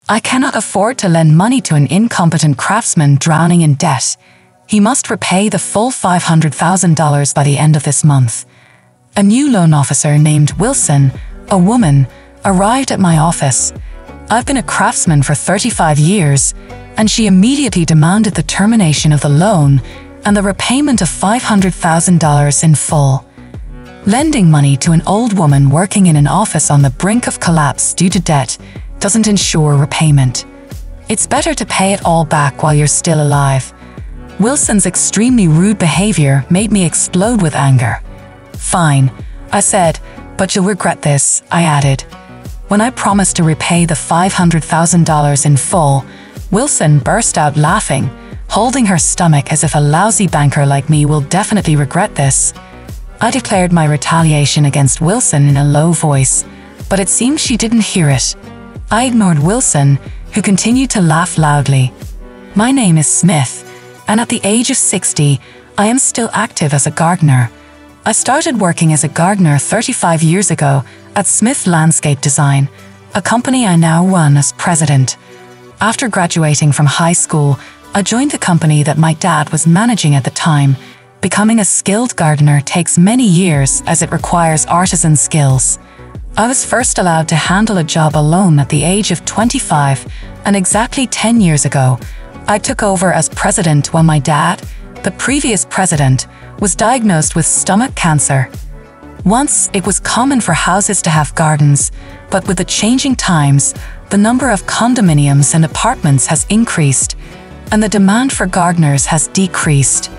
I cannot afford to lend money to an incompetent craftsman drowning in debt. He must repay the full $500,000 by the end of this month. A new loan officer named Wilson, a woman, arrived at my office. I've been a craftsman for 35 years, and she immediately demanded the termination of the loan and the repayment of $500,000 in full. Lending money to an old woman working in an office on the brink of collapse due to debt doesn't ensure repayment. It's better to pay it all back while you're still alive. Wilson's extremely rude behavior made me explode with anger. Fine, I said, but you'll regret this, I added. When I promised to repay the $500,000 in full, Wilson burst out laughing, holding her stomach as if a lousy banker like me will definitely regret this. I declared my retaliation against Wilson in a low voice, but it seemed she didn't hear it. I ignored Wilson, who continued to laugh loudly. My name is Smith, and at the age of 60, I am still active as a gardener. I started working as a gardener 35 years ago at Smith Landscape Design, a company I now run as president. After graduating from high school, I joined the company that my dad was managing at the time. Becoming a skilled gardener takes many years as it requires artisan skills. I was first allowed to handle a job alone at the age of 25, and exactly 10 years ago, I took over as president when my dad, the previous president, was diagnosed with stomach cancer. Once, it was common for houses to have gardens, but with the changing times, the number of condominiums and apartments has increased, and the demand for gardeners has decreased.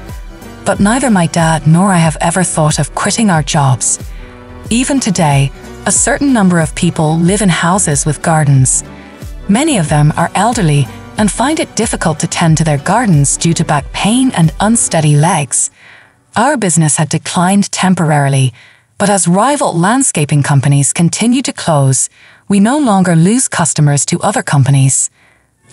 But neither my dad nor I have ever thought of quitting our jobs. Even today, a certain number of people live in houses with gardens. Many of them are elderly and find it difficult to tend to their gardens due to back pain and unsteady legs. Our business had declined temporarily, but as rival landscaping companies continue to close, we no longer lose customers to other companies.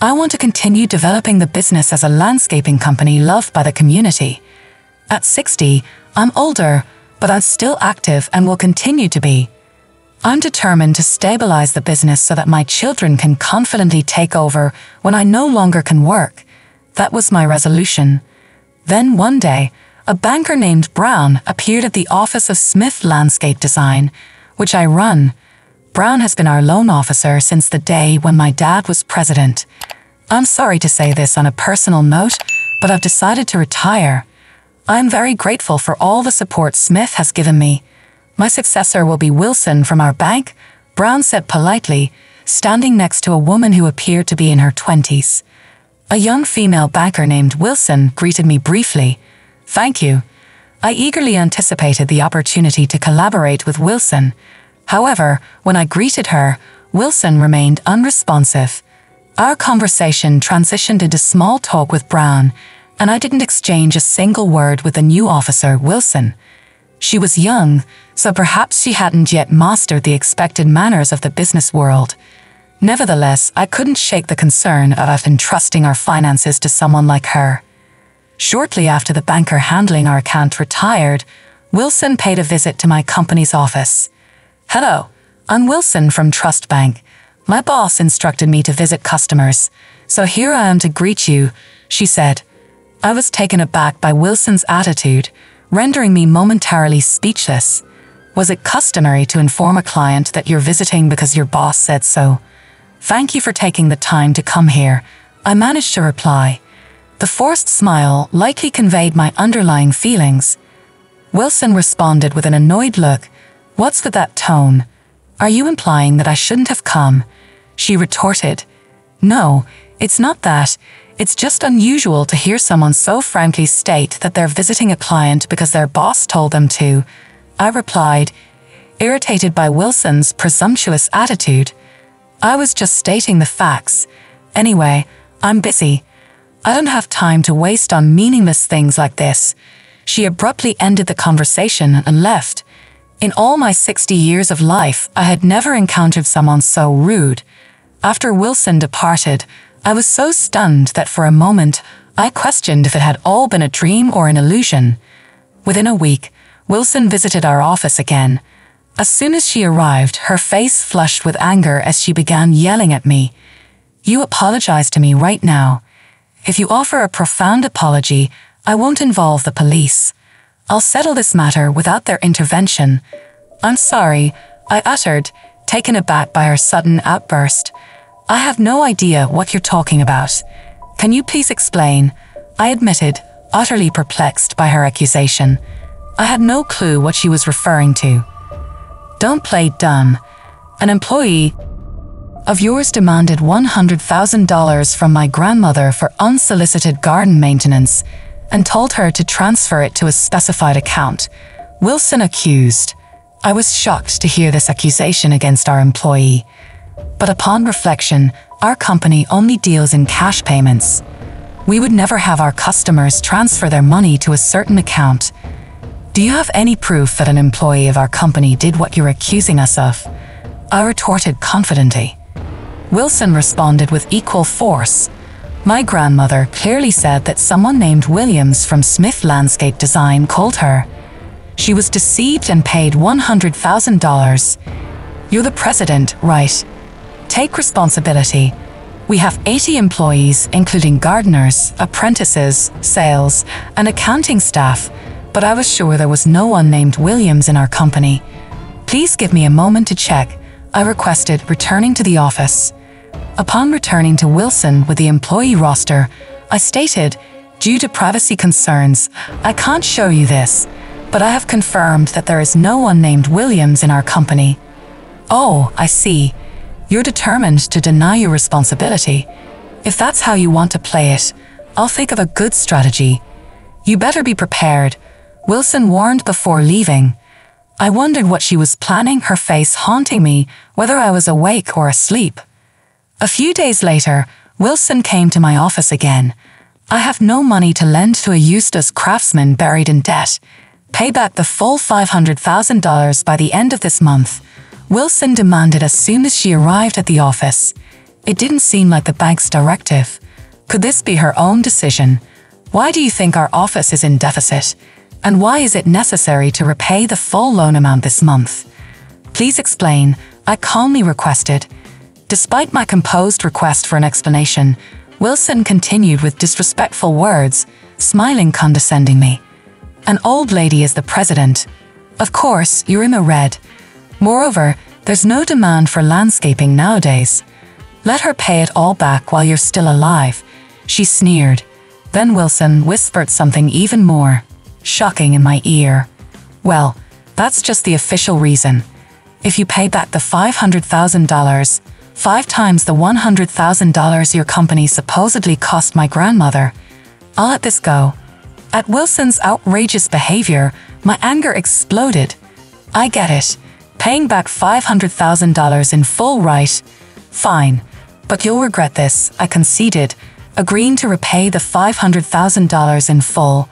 I want to continue developing the business as a landscaping company loved by the community. At 60, I'm older, but I'm still active and will continue to be. I'm determined to stabilize the business so that my children can confidently take over when I no longer can work. That was my resolution. Then one day, a banker named Brown appeared at the office of Smith Landscape Design, which I run. Brown has been our loan officer since the day when my dad was president. I'm sorry to say this on a personal note, but I've decided to retire. I am very grateful for all the support Smith has given me. My successor will be Wilson from our bank, Brown said politely, standing next to a woman who appeared to be in her 20s. A young female banker named Wilson greeted me briefly. Thank you. I eagerly anticipated the opportunity to collaborate with Wilson. However, when I greeted her, Wilson remained unresponsive. Our conversation transitioned into small talk with Brown, and I didn't exchange a single word with the new officer, Wilson. She was young, so perhaps she hadn't yet mastered the expected manners of the business world. Nevertheless, I couldn't shake the concern of entrusting our finances to someone like her. Shortly after the banker handling our account retired, Wilson paid a visit to my company's office. Hello, I'm Wilson from Trust Bank. My boss instructed me to visit customers, so here I am to greet you, she said. I was taken aback by Wilson's attitude, rendering me momentarily speechless. Was it customary to inform a client that you're visiting because your boss said so? Thank you for taking the time to come here, I managed to reply. The forced smile likely conveyed my underlying feelings. Wilson responded with an annoyed look. What's with that tone? Are you implying that I shouldn't have come? She retorted. No, it's not that. It's just unusual to hear someone so frankly state that they're visiting a client because their boss told them to, I replied, irritated by Wilson's presumptuous attitude. I was just stating the facts. Anyway, I'm busy. I don't have time to waste on meaningless things like this. She abruptly ended the conversation and left. In all my 60 years of life, I had never encountered someone so rude. After Wilson departed, I was so stunned that for a moment, I questioned if it had all been a dream or an illusion. Within a week, Wilson visited our office again. As soon as she arrived, her face flushed with anger as she began yelling at me. You apologize to me right now. If you offer a profound apology, I won't involve the police. I'll settle this matter without their intervention. I'm sorry, I uttered, taken aback by her sudden outburst. I have no idea what you're talking about. Can you please explain? I admitted, utterly perplexed by her accusation. I had no clue what she was referring to. Don't play dumb. An employee of yours demanded $100,000 from my grandmother for unsolicited garden maintenance and told her to transfer it to a specified account. Wilson accused. I was shocked to hear this accusation against our employee. But upon reflection, our company only deals in cash payments. We would never have our customers transfer their money to a certain account. Do you have any proof that an employee of our company did what you're accusing us of? I retorted confidently. Wilson responded with equal force. My grandmother clearly said that someone named Williams from Smith Landscape Design called her. She was deceived and paid $100,000. You're the president, right? Take responsibility. We have 80 employees, including gardeners, apprentices, sales, and accounting staff, but I was sure there was no one named Williams in our company. Please give me a moment to check, I requested, returning to the office. Upon returning to Wilson with the employee roster, I stated, due to privacy concerns, I can't show you this, but I have confirmed that there is no one named Williams in our company. Oh, I see. You're determined to deny your responsibility. If that's how you want to play it, I'll think of a good strategy. You better be prepared, Wilson warned before leaving. I wondered what she was planning, her face haunting me, whether I was awake or asleep. A few days later, Wilson came to my office again. I have no money to lend to a useless craftsman buried in debt. Pay back the full $500,000 by the end of this month, Wilson demanded as soon as she arrived at the office. It didn't seem like the bank's directive. Could this be her own decision? Why do you think our office is in deficit? And why is it necessary to repay the full loan amount this month? Please explain, I calmly requested. Despite my composed request for an explanation, Wilson continued with disrespectful words, smiling condescendingly. An old lady is the president. Of course, you're in the red. Moreover, there's no demand for landscaping nowadays. Let her pay it all back while you're still alive, she sneered. Then Wilson whispered something even more shocking in my ear. Well, that's just the official reason. If you pay back the $500,000, 5 times the $100,000 your company supposedly cost my grandmother, I'll let this go. At Wilson's outrageous behavior, my anger exploded. I get it. Paying back $500,000 in full, right? Fine. But you'll regret this, I conceded, agreeing to repay the $500,000 in full.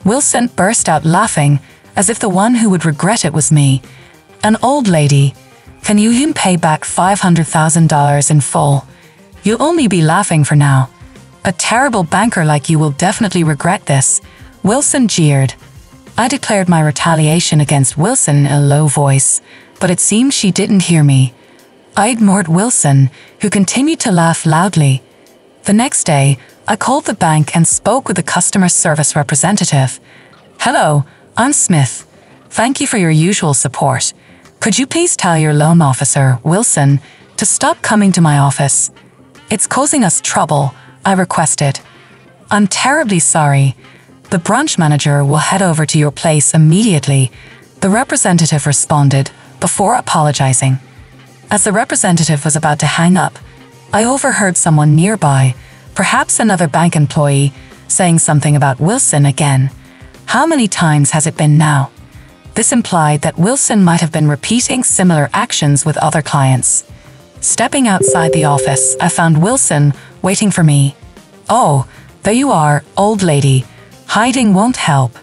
Wilson burst out laughing, as if the one who would regret it was me. An old lady. Can you even pay back $500,000 in full? You'll only be laughing for now. A terrible banker like you will definitely regret this, Wilson jeered. I declared my retaliation against Wilson in a low voice, but it seemed she didn't hear me. I ignored Wilson, who continued to laugh loudly. The next day, I called the bank and spoke with the customer service representative. Hello, I'm Smith. Thank you for your usual support. Could you please tell your loan officer, Wilson, to stop coming to my office? It's causing us trouble, I requested. I'm terribly sorry. The branch manager will head over to your place immediately, the representative responded, before apologizing. As the representative was about to hang up, I overheard someone nearby, perhaps another bank employee, saying something about Wilson again. How many times has it been now? This implied that Wilson might have been repeating similar actions with other clients. Stepping outside the office, I found Wilson waiting for me. Oh, there you are, old lady. Hiding won't help.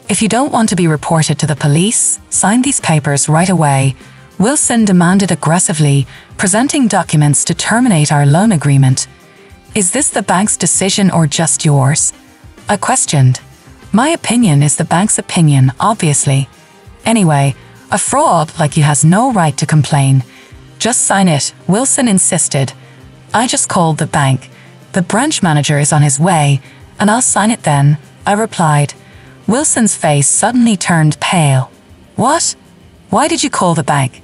If you don't want to be reported to the police, sign these papers right away, Wilson demanded aggressively, presenting documents to terminate our loan agreement. Is this the bank's decision or just yours? I questioned. My opinion is the bank's opinion, obviously. Anyway, a fraud like you has no right to complain. Just sign it, Wilson insisted. I just called the bank. The branch manager is on his way, and I'll sign it then, I replied. Wilson's face suddenly turned pale. What? Why did you call the bank?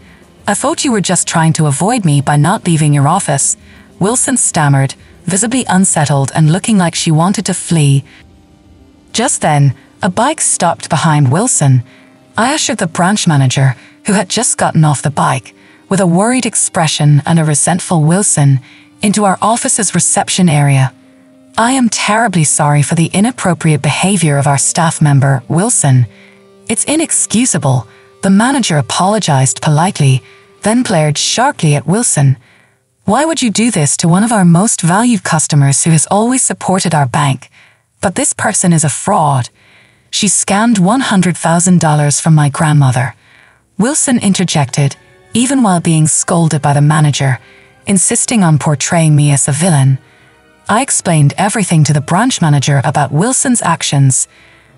I thought you were just trying to avoid me by not leaving your office. Wilson stammered, visibly unsettled and looking like she wanted to flee. Just then, a bike stopped behind Wilson. I ushered the branch manager, who had just gotten off the bike, with a worried expression and a resentful Wilson, into our office's reception area. I am terribly sorry for the inappropriate behavior of our staff member, Wilson. It's inexcusable. The manager apologized politely, then glared sharply at Wilson. Why would you do this to one of our most valued customers who has always supported our bank? But this person is a fraud. She scammed $100,000 from my grandmother. Wilson interjected, even while being scolded by the manager, insisting on portraying me as a villain. I explained everything to the branch manager about Wilson's actions.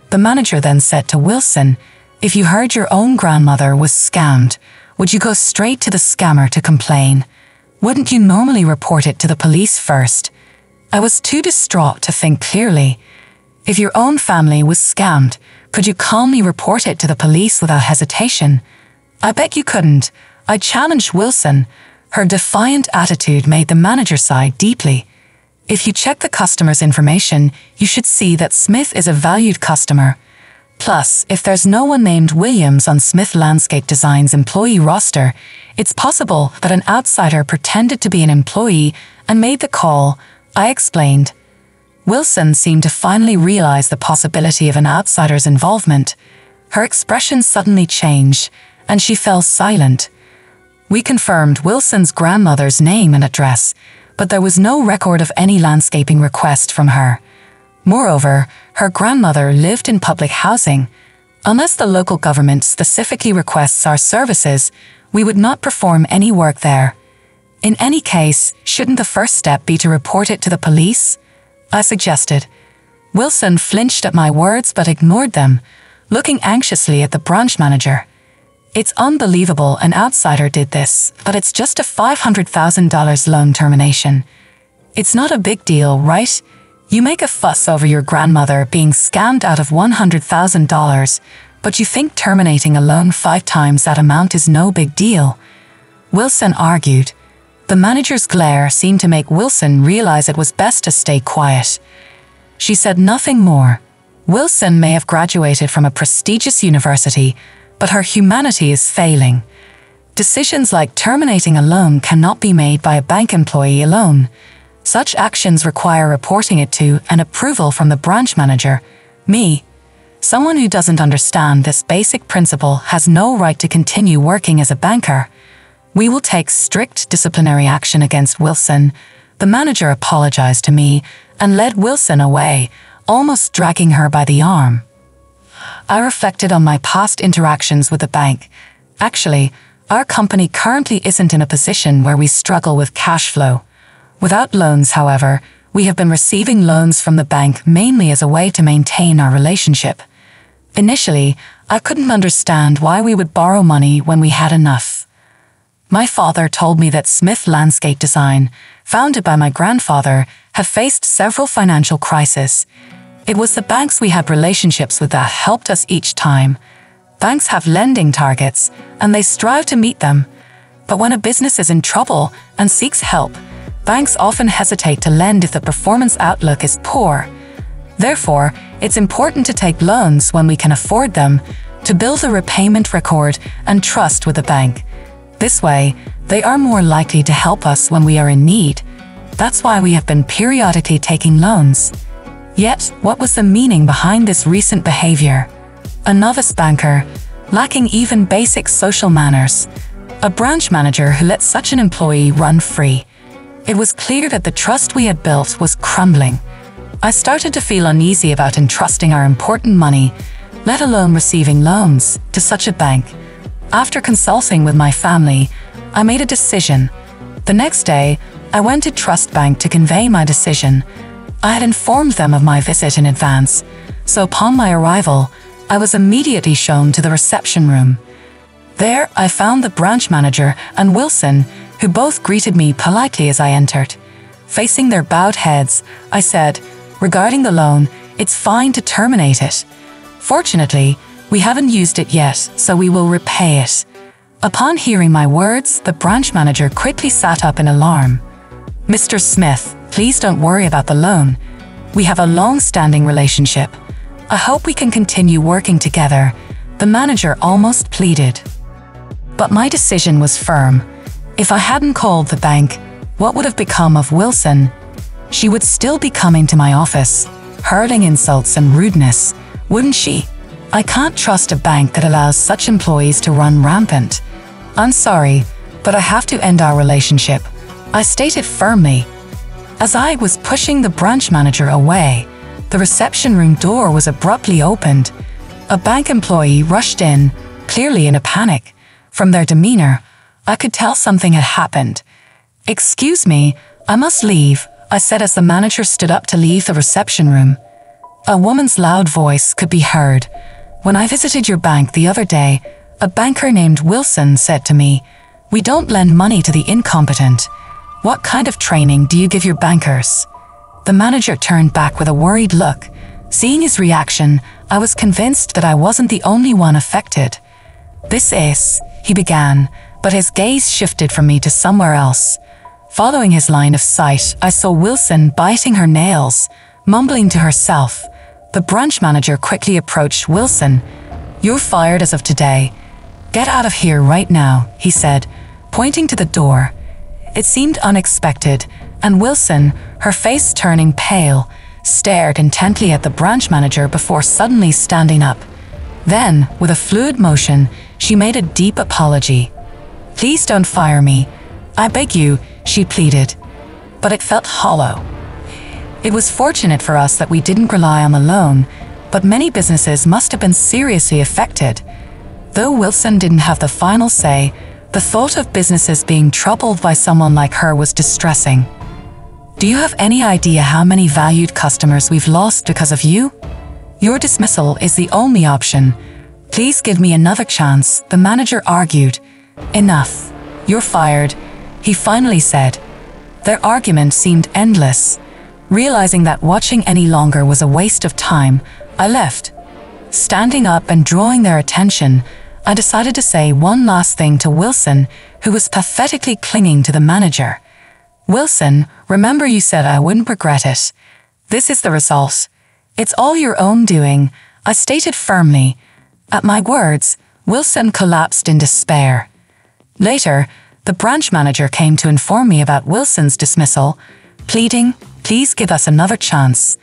The manager then said to Wilson, if you heard your own grandmother was scammed, would you go straight to the scammer to complain? Wouldn't you normally report it to the police first? I was too distraught to think clearly. If your own family was scammed, could you calmly report it to the police without hesitation? I bet you couldn't. I challenged Wilson. Her defiant attitude made the manager sigh deeply. If you check the customer's information, you should see that Smith is a valued customer. Plus, if there's no one named Williams on Smith Landscape Design's employee roster, it's possible that an outsider pretended to be an employee and made the call, I explained. Wilson seemed to finally realize the possibility of an outsider's involvement. Her expression suddenly changed, and she fell silent. We confirmed Wilson's grandmother's name and address, but there was no record of any landscaping request from her. Moreover, her grandmother lived in public housing. Unless the local government specifically requests our services, we would not perform any work there. In any case, shouldn't the first step be to report it to the police? I suggested. Wilson flinched at my words but ignored them, looking anxiously at the branch manager. It's unbelievable an outsider did this, but it's just a $500,000 loan termination. It's not a big deal, right? You make a fuss over your grandmother being scammed out of $100,000, but you think terminating a loan 5 times that amount is no big deal. Wilson argued. The manager's glare seemed to make Wilson realize it was best to stay quiet. She said nothing more. Wilson may have graduated from a prestigious university, but her humanity is failing. Decisions like terminating a loan cannot be made by a bank employee alone. Such actions require reporting it to and approval from the branch manager, me. Someone who doesn't understand this basic principle has no right to continue working as a banker. We will take strict disciplinary action against Wilson. The manager apologized to me and led Wilson away, almost dragging her by the arm. I reflected on my past interactions with the bank. Actually, our company currently isn't in a position where we struggle with cash flow. Without loans, however, we have been receiving loans from the bank mainly as a way to maintain our relationship. Initially, I couldn't understand why we would borrow money when we had enough. My father told me that Smith Landscape Design, founded by my grandfather, had faced several financial crises. It was the banks we had relationships with that helped us each time. Banks have lending targets, and they strive to meet them. But when a business is in trouble and seeks help, banks often hesitate to lend if the performance outlook is poor. Therefore, it's important to take loans when we can afford them, to build a repayment record and trust with the bank. This way, they are more likely to help us when we are in need. That's why we have been periodically taking loans. Yet, what was the meaning behind this recent behavior? A novice banker, lacking even basic social manners. A branch manager who let such an employee run free. It was clear that the trust we had built was crumbling. I started to feel uneasy about entrusting our important money, let alone receiving loans, to such a bank. After consulting with my family, I made a decision. The next day, I went to Trust Bank to convey my decision. I had informed them of my visit in advance, so upon my arrival, I was immediately shown to the reception room. There, I found the branch manager and Wilson, who both greeted me politely as I entered. Facing their bowed heads, I said, "Regarding the loan, it's fine to terminate it. Fortunately, we haven't used it yet, so we will repay it." Upon hearing my words, the branch manager quickly sat up in alarm. "Mr. Smith, please don't worry about the loan. We have a long-standing relationship. I hope we can continue working together," the manager almost pleaded. But my decision was firm. If I hadn't called the bank, what would have become of Wilson? She would still be coming to my office, hurling insults and rudeness, wouldn't she? I can't trust a bank that allows such employees to run rampant. "I'm sorry, but I have to end our relationship," I stated firmly. As I was pushing the branch manager away, the reception room door was abruptly opened. A bank employee rushed in, clearly in a panic. From their demeanor, I could tell something had happened. "Excuse me, I must leave," I said as the manager stood up to leave the reception room. A woman's loud voice could be heard. "When I visited your bank the other day, a banker named Wilson said to me, 'We don't lend money to the incompetent.' What kind of training do you give your bankers?" The manager turned back with a worried look. Seeing his reaction, I was convinced that I wasn't the only one affected. "This is," he began, but his gaze shifted from me to somewhere else. Following his line of sight, I saw Wilson biting her nails, mumbling to herself. The branch manager quickly approached Wilson. "You're fired as of today. Get out of here right now," he said, pointing to the door. It seemed unexpected, and Wilson, her face turning pale, stared intently at the branch manager before suddenly standing up. Then, with a fluid motion, she made a deep apology. "Please don't fire me. I beg you," she pleaded. But it felt hollow. It was fortunate for us that we didn't rely on the loan, but many businesses must have been seriously affected. Though Wilson didn't have the final say, the thought of businesses being troubled by someone like her was distressing. "Do you have any idea how many valued customers we've lost because of you? Your dismissal is the only option. Please give me another chance," the manager argued. "Enough. You're fired," he finally said. Their argument seemed endless. Realizing that watching any longer was a waste of time, I left. Standing up and drawing their attention, I decided to say one last thing to Wilson, who was pathetically clinging to the manager. "Wilson, remember you said I wouldn't regret it. This is the result. It's all your own doing," I stated firmly. At my words, Wilson collapsed in despair. Later, the branch manager came to inform me about Wilson's dismissal, pleading, "Please give us another chance."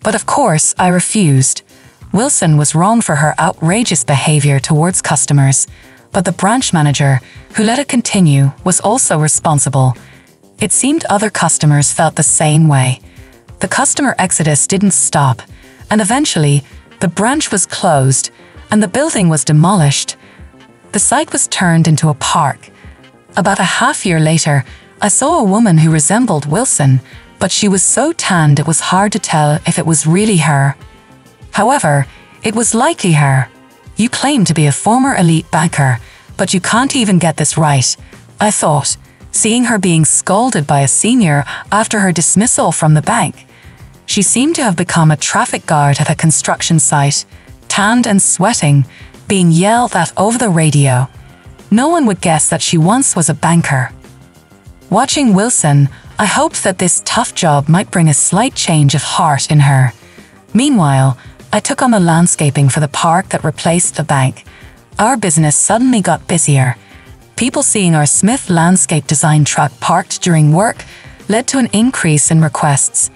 But of course, I refused. Wilson was wrong for her outrageous behavior towards customers, but the branch manager, who let it continue, was also responsible. It seemed other customers felt the same way. The customer exodus didn't stop, and eventually, the branch was closed, and the building was demolished. The site was turned into a park. About a half year later, I saw a woman who resembled Wilson, but she was so tanned it was hard to tell if it was really her. However, it was likely her. "You claim to be a former elite banker, but you can't even get this right," I thought, seeing her being scolded by a senior after her dismissal from the bank. She seemed to have become a traffic guard at a construction site, tanned and sweating, being yelled at over the radio. No one would guess that she once was a banker. Watching Wilson, I hoped that this tough job might bring a slight change of heart in her. Meanwhile, I took on the landscaping for the park that replaced the bank. Our business suddenly got busier. People seeing our Smith landscape design truck parked during work led to an increase in requests.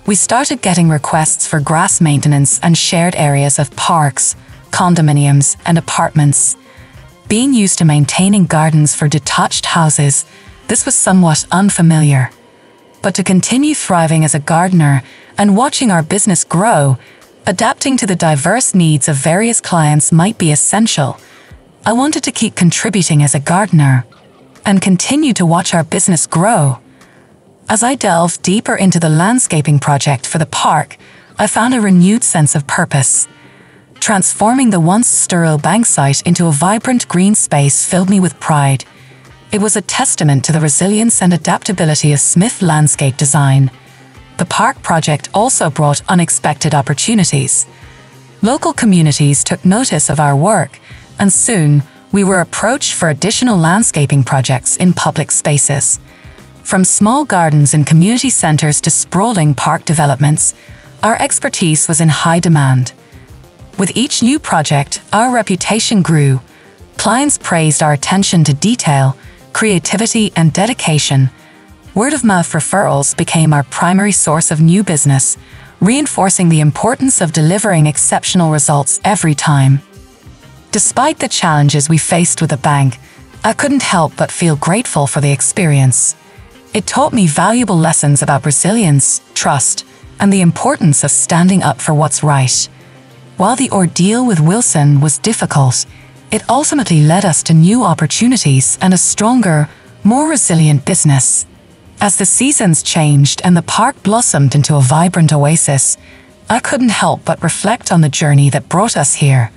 We started getting requests for grass maintenance and shared areas of parks, condominiums, and apartments. Being used to maintaining gardens for detached houses, this was somewhat unfamiliar. But to continue thriving as a gardener and watching our business grow, adapting to the diverse needs of various clients might be essential. I wanted to keep contributing as a gardener and continue to watch our business grow. As I delved deeper into the landscaping project for the park, I found a renewed sense of purpose. Transforming the once sterile bank site into a vibrant green space filled me with pride. It was a testament to the resilience and adaptability of Smith Landscape Design. The park project also brought unexpected opportunities. Local communities took notice of our work, and soon we were approached for additional landscaping projects in public spaces. From small gardens in community centers to sprawling park developments, our expertise was in high demand. With each new project, our reputation grew. Clients praised our attention to detail, creativity, and dedication. Word-of-mouth referrals became our primary source of new business, reinforcing the importance of delivering exceptional results every time. Despite the challenges we faced with the bank, I couldn't help but feel grateful for the experience. It taught me valuable lessons about resilience, trust, and the importance of standing up for what's right. While the ordeal with Wilson was difficult, it ultimately led us to new opportunities and a stronger, more resilient business. As the seasons changed and the park blossomed into a vibrant oasis, I couldn't help but reflect on the journey that brought us here.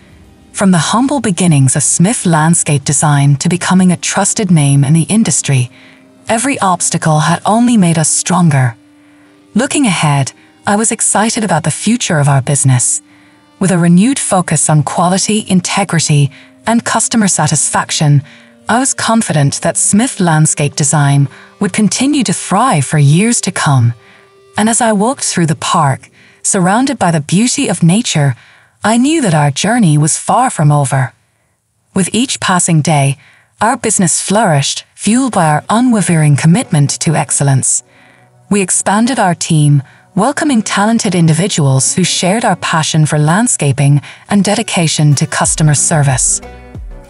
From the humble beginnings of Smith Landscape Design to becoming a trusted name in the industry, every obstacle had only made us stronger. Looking ahead, I was excited about the future of our business. With a renewed focus on quality, integrity, and customer satisfaction, I was confident that Smith Landscape Design would continue to thrive for years to come. And as I walked through the park, surrounded by the beauty of nature, I knew that our journey was far from over. With each passing day, our business flourished, fueled by our unwavering commitment to excellence. We expanded our team, welcoming talented individuals who shared our passion for landscaping and dedication to customer service.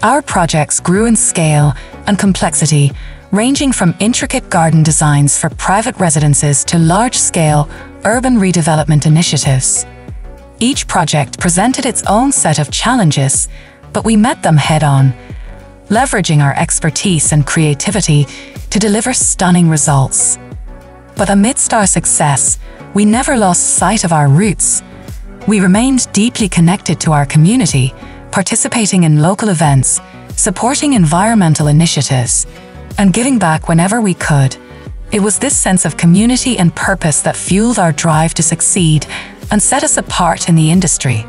Our projects grew in scale and complexity, ranging from intricate garden designs for private residences to large-scale urban redevelopment initiatives. Each project presented its own set of challenges, but we met them head-on, leveraging our expertise and creativity to deliver stunning results. But amidst our success, we never lost sight of our roots. We remained deeply connected to our community, participating in local events, supporting environmental initiatives, and giving back whenever we could. It was this sense of community and purpose that fueled our drive to succeed and set us apart in the industry.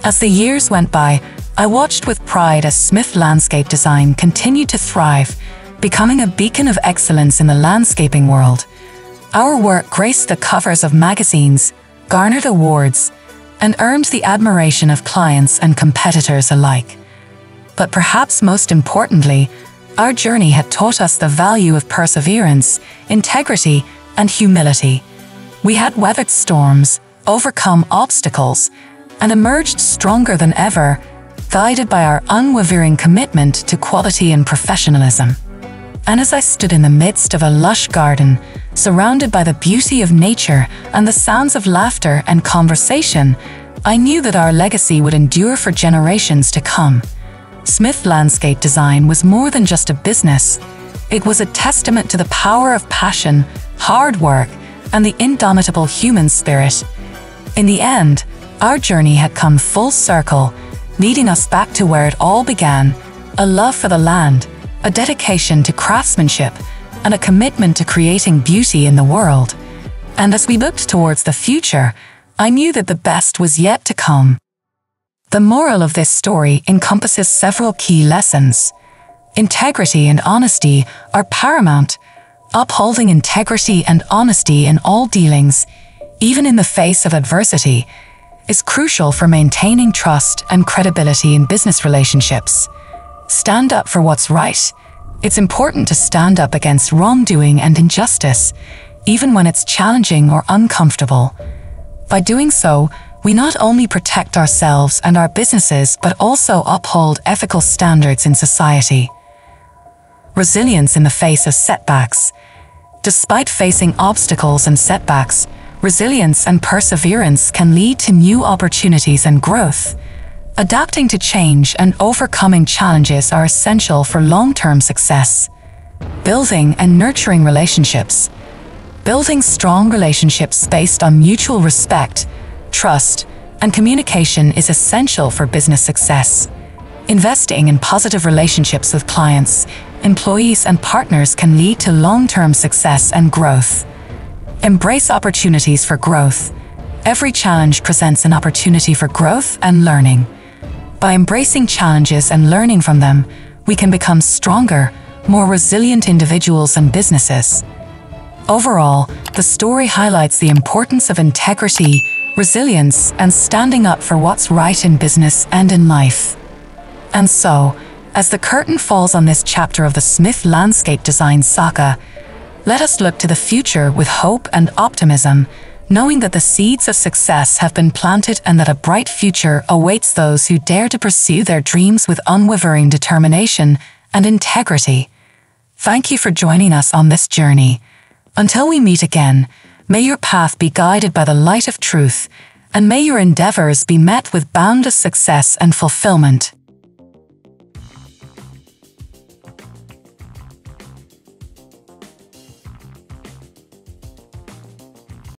As the years went by, I watched with pride as Smith Landscape Design continued to thrive, becoming a beacon of excellence in the landscaping world. Our work graced the covers of magazines, garnered awards, and earned the admiration of clients and competitors alike. But perhaps most importantly, our journey had taught us the value of perseverance, integrity, and humility. We had weathered storms, overcome obstacles, and emerged stronger than ever, guided by our unwavering commitment to quality and professionalism. And as I stood in the midst of a lush garden, surrounded by the beauty of nature and the sounds of laughter and conversation, I knew that our legacy would endure for generations to come. Smith Landscape Design was more than just a business. It was a testament to the power of passion, hard work, and the indomitable human spirit. In the end, our journey had come full circle, leading us back to where it all began: a love for the land, a dedication to craftsmanship, and a commitment to creating beauty in the world. And as we looked towards the future, I knew that the best was yet to come. The moral of this story encompasses several key lessons. Integrity and honesty are paramount. Upholding integrity and honesty in all dealings, even in the face of adversity, is crucial for maintaining trust and credibility in business relationships. Stand up for what's right. It's important to stand up against wrongdoing and injustice, even when it's challenging or uncomfortable. By doing so, we not only protect ourselves and our businesses, but also uphold ethical standards in society. Resilience in the face of setbacks. Despite facing obstacles and setbacks, resilience and perseverance can lead to new opportunities and growth. Adapting to change and overcoming challenges are essential for long-term success. Building and nurturing relationships. Building strong relationships based on mutual respect, trust, and communication is essential for business success. Investing in positive relationships with clients, employees, and partners can lead to long-term success and growth. Embrace opportunities for growth. Every challenge presents an opportunity for growth and learning. By embracing challenges and learning from them, we can become stronger, more resilient individuals and businesses. Overall, the story highlights the importance of integrity, resilience, and standing up for what's right in business and in life. And so, as the curtain falls on this chapter of the Smith landscape design saga, let us look to the future with hope and optimism, knowing that the seeds of success have been planted and that a bright future awaits those who dare to pursue their dreams with unwavering determination and integrity. Thank you for joining us on this journey. Until we meet again, may your path be guided by the light of truth, and may your endeavors be met with boundless success and fulfillment.